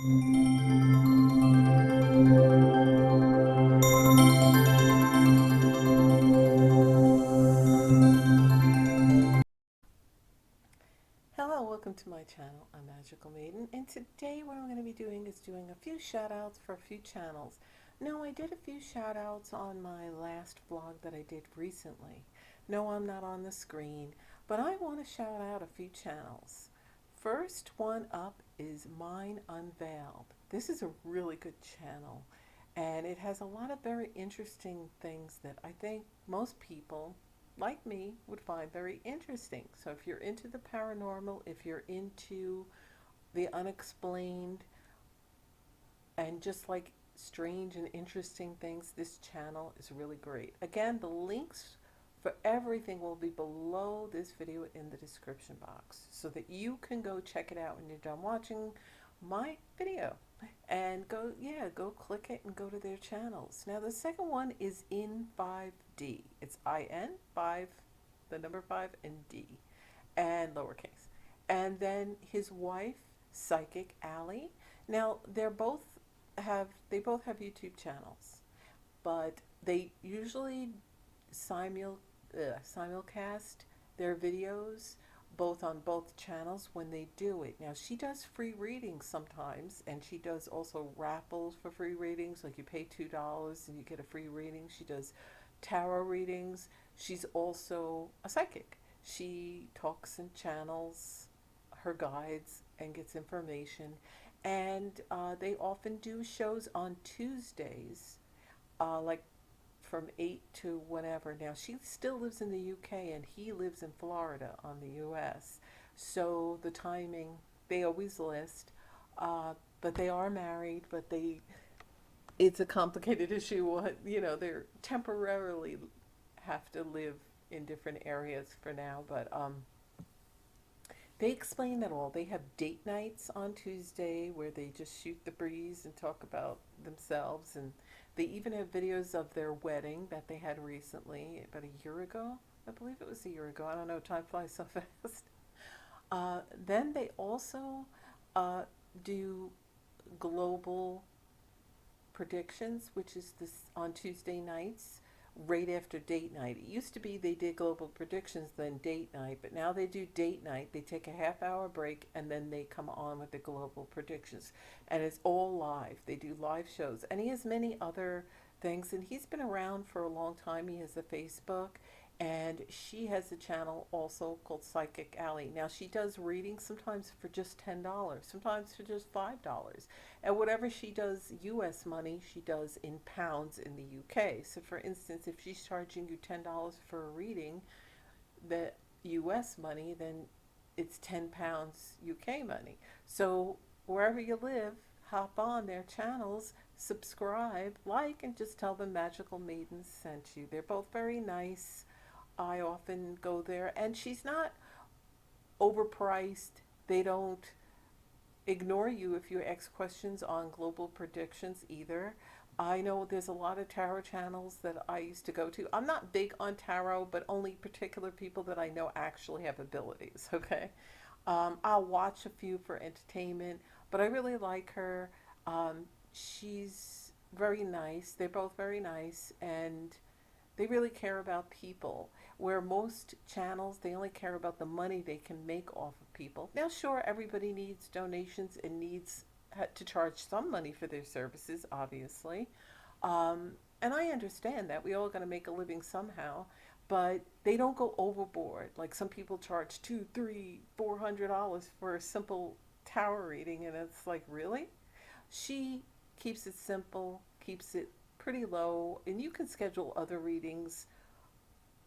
Hello, welcome to my channel. I'm Magical Maiden, and today what I'm going to be doing is doing a few shout outs for a few channels. Now, I did a few shout outs on my last vlog that I did recently. No, I'm not on the screen, but I want to shout out a few channels. First one up is Mine Unveiled. This is a really good channel, and it has a lot of very interesting things that I think most people like me would find very interesting. So if you're into the paranormal, if you're into the unexplained and just like strange and interesting things, this channel is really great. Again, the links for everything will be below this video in the description box so that you can go check it out when you're done watching my video and go click it and go to their channels. Now the second one is in 5D. It's IN 5, the number 5 and D, and lowercase. And then his wife, Psychic Alley. Now they both have YouTube channels, but they usually simulcast their videos both on both channels when they do it. Now she does free readings sometimes, and she does also raffles for free readings, like you pay $2 and you get a free reading. She does tarot readings. She's also a psychic. She talks and channels her guides and gets information, and they often do shows on Tuesdays, like from 8 to whatever. Now, she still lives in the UK and he lives in Florida on the US. So the timing, they always list. But they are married, but it's a complicated issue. They're temporarily have to live in different areas for now, but they explain that all. They have date nights on Tuesday where they just shoot the breeze and talk about themselves. And they even have videos of their wedding that they had recently, about a year ago. I believe it was a year ago. I don't know, time flies so fast. Then they also uh, do global predictions, which is this on Tuesday nights, right after date night. It used to be they did global predictions, then date night, but now they do date night. They take a half-hour break and then they come on with the global predictions. And it's all live. They do live shows. And he has many other things, and he's been around for a long time. He has a Facebook, and she has a channel also called Psychic Alley. Now she does readings sometimes for just $10, sometimes for just $5. And whatever she does US money, she does in pounds in the UK. So for instance, if she's charging you $10 for a reading, the US money, then it's £10 UK money. So wherever you live, hop on their channels, subscribe, like, and just tell them Magical Maiden sent you. They're both very nice. I often go there, and she's not overpriced. They don't ignore you if you ask questions on global predictions either. I know there's a lot of tarot channels that I used to go to. I'm not big on tarot, but only particular people that I know actually have abilities, okay? I'll watch a few for entertainment, but I really like her. She's very nice. They're both very nice, and they really care about people, where most channels, they only care about the money they can make off of people. Now, sure, everybody needs donations and needs to charge some money for their services, obviously. And I understand that. We all got to make a living somehow, but they don't go overboard. Like some people charge two, three, $400 for a simple tower reading, and it's like, really? She keeps it simple, keeps it pretty low, and you can schedule other readings.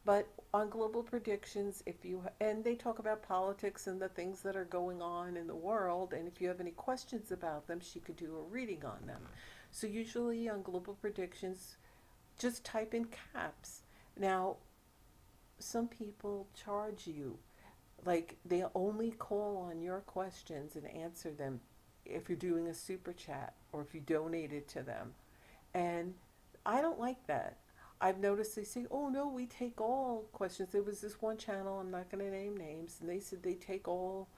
But on global predictions, if you and they talk about politics and the things that are going on in the world, and if you have any questions about them, she could do a reading on them. So usually on global predictions, just type in caps. Now, some people charge you, like they only call on your questions and answer them if you're doing a super chat or if you donated to them. And I don't like that. I've noticed they say, oh no, we take all questions. There was this one channel, I'm not going to name names, and they said they take all,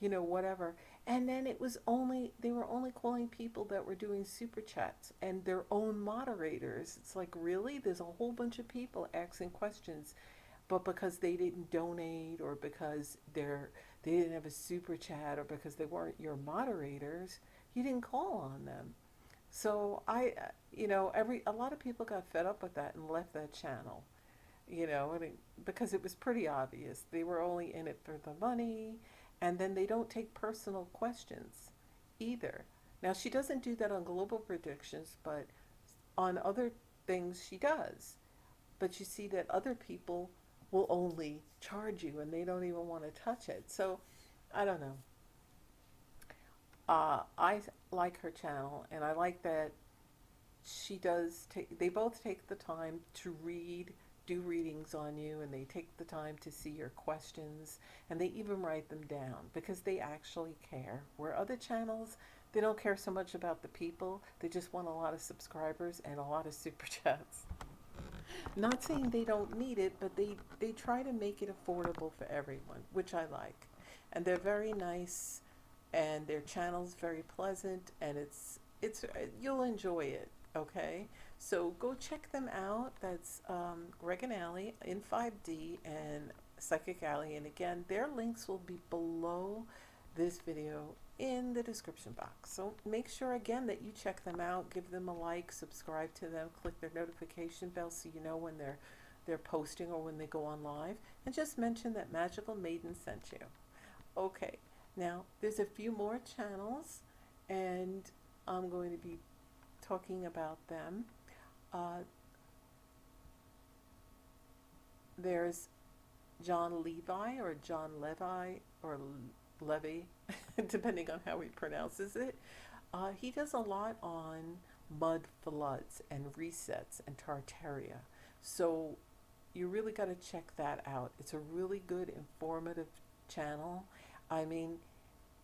whatever. And then it was only, they were only calling people that were doing super chats and their own moderators. It's like, really? There's a whole bunch of people asking questions, but because they didn't donate or because they didn't have a super chat or because they weren't your moderators, you didn't call on them. So a lot of people got fed up with that and left that channel. Because it was pretty obvious they were only in it for the money, and then they don't take personal questions either. Now she doesn't do that on global predictions, but on other things she does. But you see that other people will only charge you and they don't even want to touch it. So I don't know. I like her channel, and I like that she does take, they both take the time to do readings on you, and they take the time to see your questions, and they even write them down because they actually care. Where other channels, they don't care so much about the people, they just want a lot of subscribers and a lot of super chats. Not saying they don't need it, but they try to make it affordable for everyone, which I like. And they're very nice, and their channel's very pleasant, and it's you'll enjoy it. Okay, so go check them out. That's Greg and Allie in 5D and Psychic Alley, and again, their links will be below this video in the description box. So make sure again that you check them out, give them a like, subscribe to them, click their notification bell so you know when they're posting or when they go on live, and just mention that Magical Maiden sent you. Okay, now there's a few more channels, and I'm going to be talking about them. Uh, there's John Levi or John Levi or Levy, depending on how he pronounces it. He does a lot on mud floods and resets and Tartaria. So you really got to check that out. It's a really good informative channel. I mean,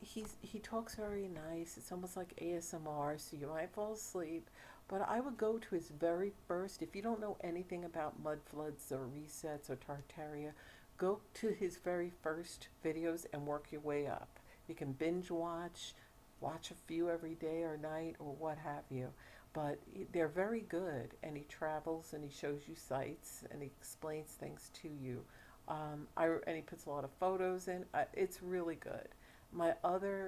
he talks very nice. It's almost like ASMR, so you might fall asleep. But I would go to his very first, if you don't know anything about mud floods or resets or Tartaria, go to his very first videos and work your way up. You can binge watch a few every day or night or what have you. But they're very good, and he travels and he shows you sights and he explains things to you. And he puts a lot of photos in. It's really good.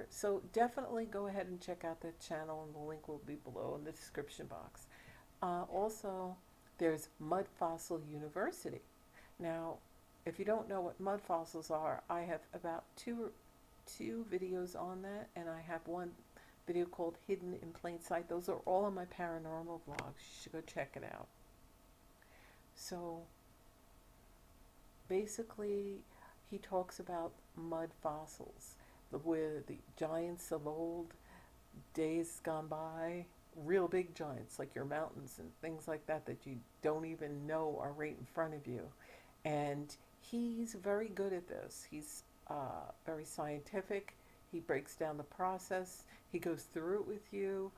So definitely go ahead and check out that channel, and the link will be below in the description box. Also, there's Mud Fossil University. Now, if you don't know what mud fossils are, I have about two videos on that, and I have one video called Hidden in Plain Sight. Those are all on my paranormal vlogs. You should go check it out. So basically, he talks about mud fossils, where the giants of old, days gone by, real big giants like your mountains and things like that that you don't even know are right in front of you. And he's very good at this. He's very scientific. He breaks down the process. He goes through it with you.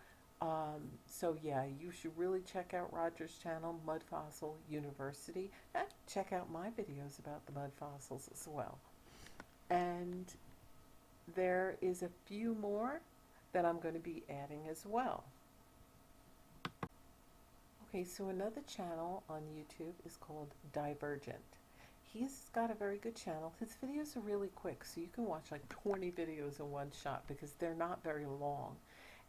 So yeah, you should really check out Roger's channel, Mud Fossil University, and check out my videos about the mud fossils as well. And there is a few more that I'm going to be adding as well. Okay, so another channel on YouTube is called Divergent. He's got a very good channel. His videos are really quick, so you can watch like 20 videos in one shot because they're not very long.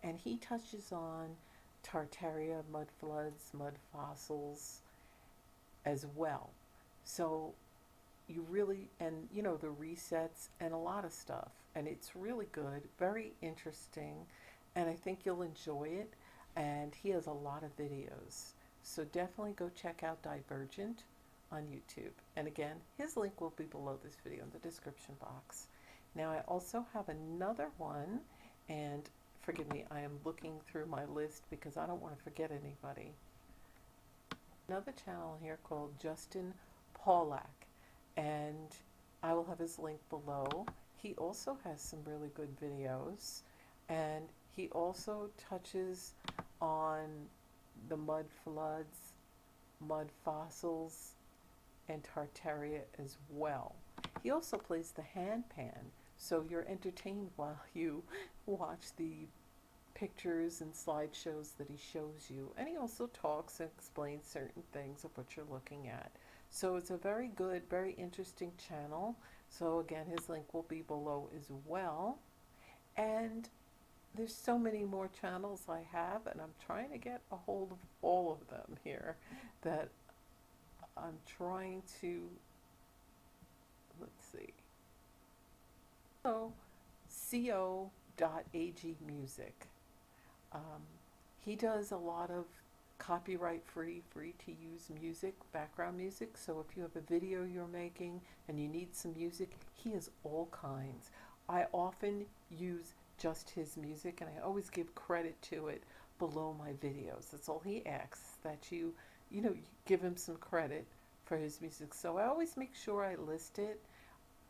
And he touches on Tartaria, mud floods, mud fossils as well. So you really, and the resets and a lot of stuff. And it's really good, very interesting, and I think you'll enjoy it. And he has a lot of videos. So definitely go check out Divergent on YouTube. And again, his link will be below this video in the description box. Now I also have another one, and forgive me, I am looking through my list because I don't want to forget anybody. Another channel here called Justin Paulak, and I will have his link below. He also has some really good videos, and he also touches on the mud floods, mud fossils, and Tartaria as well. He also plays the handpan, so you're entertained while you watch the pictures and slideshows that he shows you. And he also talks and explains certain things of what you're looking at. So it's a very good, very interesting channel. So again, his link will be below as well. And there's so many more channels I have, and I'm trying to get a hold of all of them here that I'm trying to, let's see. So, co.ag music. Um, he does a lot of copyright free, free to use music, background music. So if you have a video you're making and you need some music, he has all kinds. I often use just his music, and I always give credit to it below my videos. That's all he asks, that you give him some credit for his music. So I always make sure I list it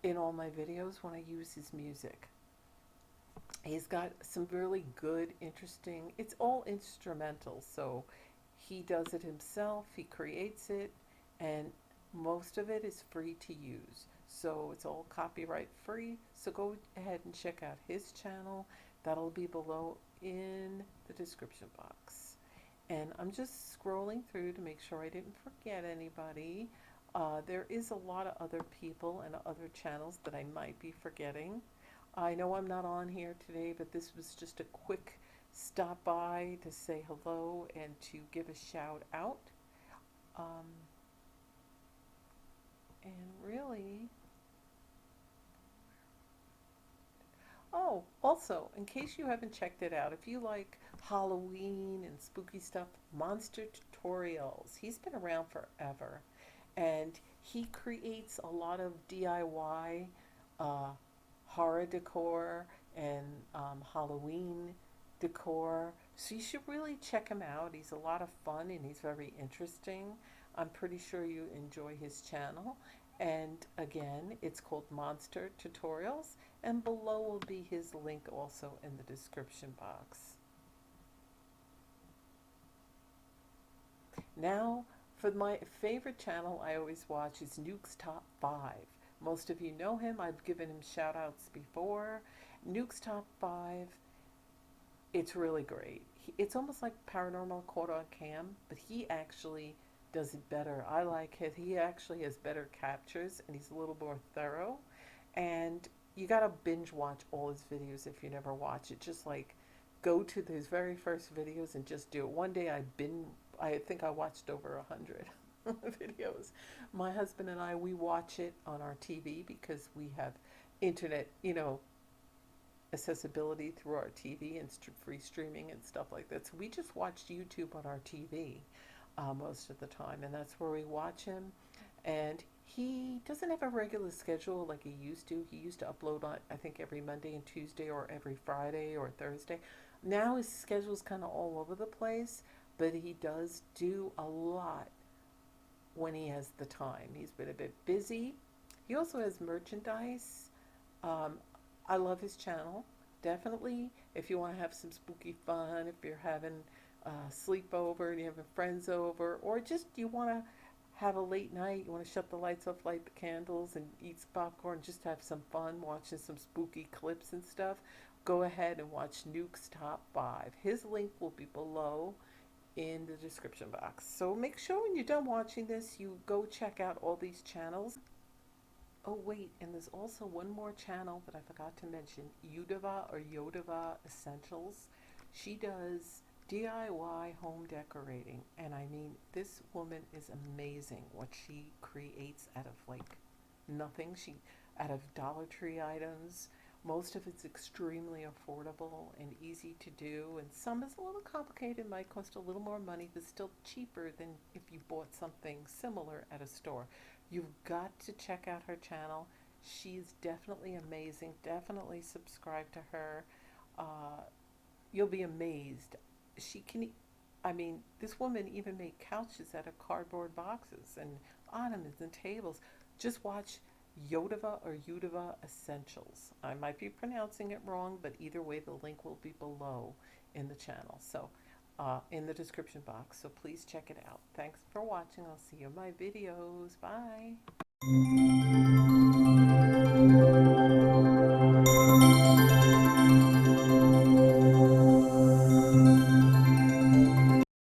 in all my videos when I use his music. He's got some really good, interesting, it's all instrumental. So he does it himself, he creates it, and most of it is free to use. So it's all copyright free. So go ahead and check out his channel. That'll be below in the description box. And I'm just scrolling through to make sure I didn't forget anybody. There is a lot of other people and other channels that I might be forgetting. I know I'm not on here today, but this was just a quick stop by to say hello and to give a shout out. Um, and really, oh, also, in case you haven't checked it out, if you like Halloween and spooky stuff, Monster Tutorials. He's been around forever, and he creates a lot of DIY uh, horror decor and Halloween decor. So you should really check him out. He's a lot of fun and he's very interesting. I'm pretty sure you enjoy his channel. And again, it's called Monster Tutorials, and below will be his link also in the description box. Now, for my favorite channel I always watch is Nuke's Top 5. Most of you know him. I've given him shout outs before. Nuke's Top 5, it's really great. It's almost like Paranormal Caught on Cam, but he actually does it better. I like it. He actually has better captures and he's a little more thorough. And you gotta binge watch all his videos if you never watch it. Just like go to his very first videos and just do it. One day I think I watched over 100 videos. My husband and I, we watch it on our TV because we have internet, accessibility through our TV and free streaming and stuff like that. So we just watched YouTube on our TV most of the time, and that's where we watch him. And he doesn't have a regular schedule like he used to. He used to upload on, I think, every Monday and Tuesday or every Friday or Thursday. Now his schedule's kind of all over the place, but he does do a lot when he has the time. He's been a bit busy. He also has merchandise. Um, I love his channel. Definitely, if you want to have some spooky fun, if you're having a sleepover and you're having friends over, or just you want to have a late night, you want to shut the lights off, light the candles, and eat some popcorn, just have some fun watching some spooky clips and stuff, go ahead and watch Nuke's Top 5. His link will be below in the description box. So make sure when you're done watching this, you go check out all these channels. Oh wait, and there's also one more channel that I forgot to mention, Yodava Essentials. She does DIY home decorating, and I mean, this woman is amazing what she creates out of like nothing. Out of Dollar Tree items. Most of it's extremely affordable and easy to do, and some is a little complicated, might cost a little more money, but still cheaper than if you bought something similar at a store. You've got to check out her channel. She's definitely amazing. Definitely subscribe to her. Uh, you'll be amazed. She can, I mean, this woman even made couches out of cardboard boxes and ottomans and tables. Just watch Yodava or Yodava Essentials. I might be pronouncing it wrong, but either way, the link will be below in the channel. So, in the description box. So please check it out. Thanks for watching. I'll see you in my videos. Bye.